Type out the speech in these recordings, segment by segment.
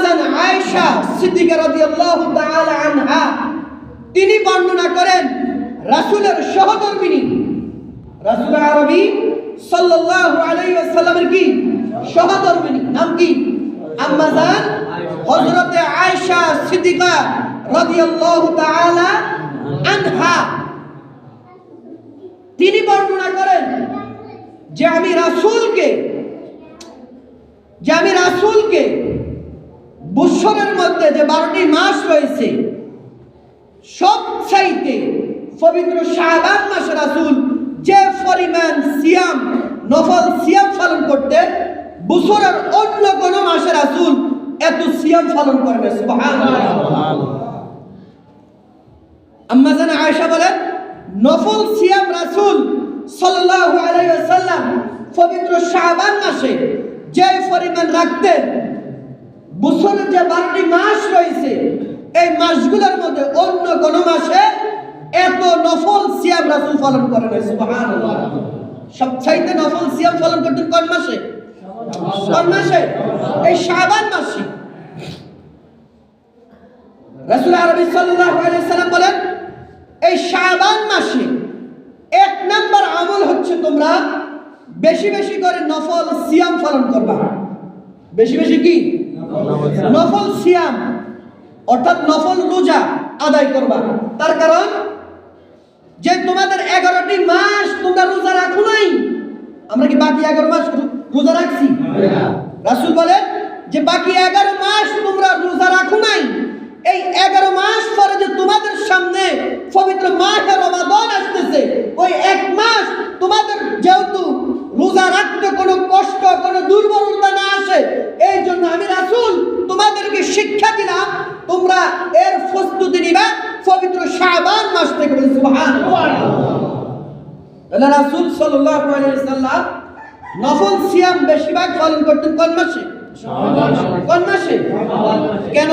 জান আয়েশা সিদ্দিকা রাদিয়াল্লাহু তাআলা আনহা তিনি বর্ণনা করেন রাসূলের সহধর্মিণী রাসূল আরবি সাল্লাল্লাহু আলাইহি ওয়াসাল্লামের কি সহধর্মিণী নাম কি আম্মা জান হযরতে আয়েশা সিদ্দিকা রাদিয়াল্লাহু তাআলা আনহা তিনি বর্ণনা করেন যে আমি রাসূলকে বছরের মধ্যে যে 12টি মাস রয়েছে সবচাইতে পবিত্র শাবান মাসে রাসূল যে পরিমাণ সিয়াম নফল সিয়াম পালন করতেন বছরের অন্য কোন মাসে রাসূল এত সিয়াম পালন করেন না সুবহানাল্লাহ। আম্মা জান আয়েশা বলেন নফল সিয়াম রাসূল সাল্লাল্লাহু আলাইহি ওয়াসাল্লাম পবিত্র শাবান মাসে যে পরিমাণ রাখতেন বছরের যে 12টি মাস রয়েছে এই মাসগুলোর মধ্যে অন্য কোন মাসে এত নফল সিয়াম রাসূল পালন করেন না সুবহানাল্লাহ। সবচাইতে নফল সিয়াম পালন করতেন কোন মাসে? এই শাবান মাসে। রাসূল আরবি সাল্লাল্লাহু আলাইহি সাল্লাম বলেন এই শাবান মাসে এক নাম্বার আমল হচ্ছে তোমরা বেশি বেশি করে নফল সিয়াম পালন করবা। বেশি বেশি কি? নফল সিয়াম অর্থাৎ নফল রোজা আদায় করবা। তার কারণ যে তোমাদের 11টি মাস তোমরা রোজা রাখো নাই। আমরা কি বাকি 11 মাস রোজা রাখছি? রাসূল বলেন যে বাকি 11 মাস তোমরা রোজা রাখো নাই। এই 11 মাস পরে যে তোমাদের সামনে পবিত্র মাহে রমাদান আসতেছে ওই এক মাস তোমাদের যেহেতু রোজা রাখতে কোনো কষ্ট কোনো দুর্বলতা না আসে এই জন্য আমি রাসূল তোমাদেরকে শিক্ষা দিলাম তোমরা এর প্রস্তুতি নিবা পবিত্র শাবান মাস থেকে। সুবহানাল্লাহ। আল্লাহ রাসূল সাল্লাল্লাহু আলাইহি ওয়াসাল্লাম নফল সিয়াম বেশিরভাগ পালন করতেন কোন মাসে? কোন মাসে? কেন?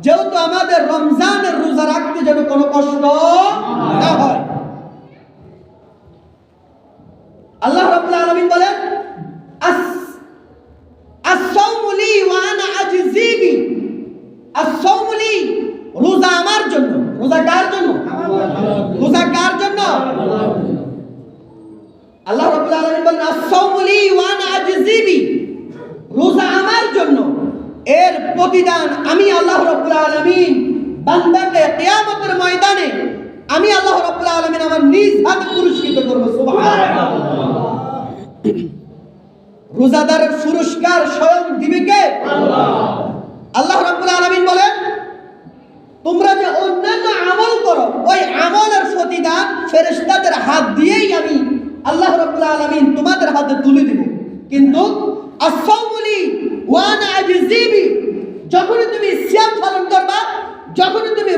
যেহেতু আমাদের রমজানের রোজা রাখতে যেন কোনো কষ্ট না হয়। আল্লাহ রাব্বুল আলামিন বলেন আস-সাওমু লি ওয়া আনা আজজি বি। আস-সাওমু লি রোজা আমার জন্য। রোজা কার জন্য? রোজা কার জন্য? আল্লাহ রাব্বুল আলামিন বলেন আস-সাওমু লি ওয়া আনা আজজি বি। রোজা আমার জন্য এর প্রতিদান আমি আল্লাহ রাব্বুল আলামিন বান্দাকে কিয়ামতের ময়দানে আমি আল্লাহ রাব্বুল আলামিন আমার নিজ হাতে পুরস্কৃত করব। সুবহানাল্লাহ। রোজাদারের পুরস্কার স্বয়ং দিবে কে? আল্লাহ। আল্লাহ রাব্বুল আলামিন বলেন তোমরা যে অন্যান্য আমল করো ওই আমলের প্রতিদান ফেরেশতাদের হাত দিয়েই আমি আল্লাহ রাব্বুল আলামিন তোমাদের হাতে তুলে দেব। কিন্তু আস-সাওমু লি ওয়া আনা আজজি বি, যখন তুমি সিয়াম পালন করবা, যখন তুমি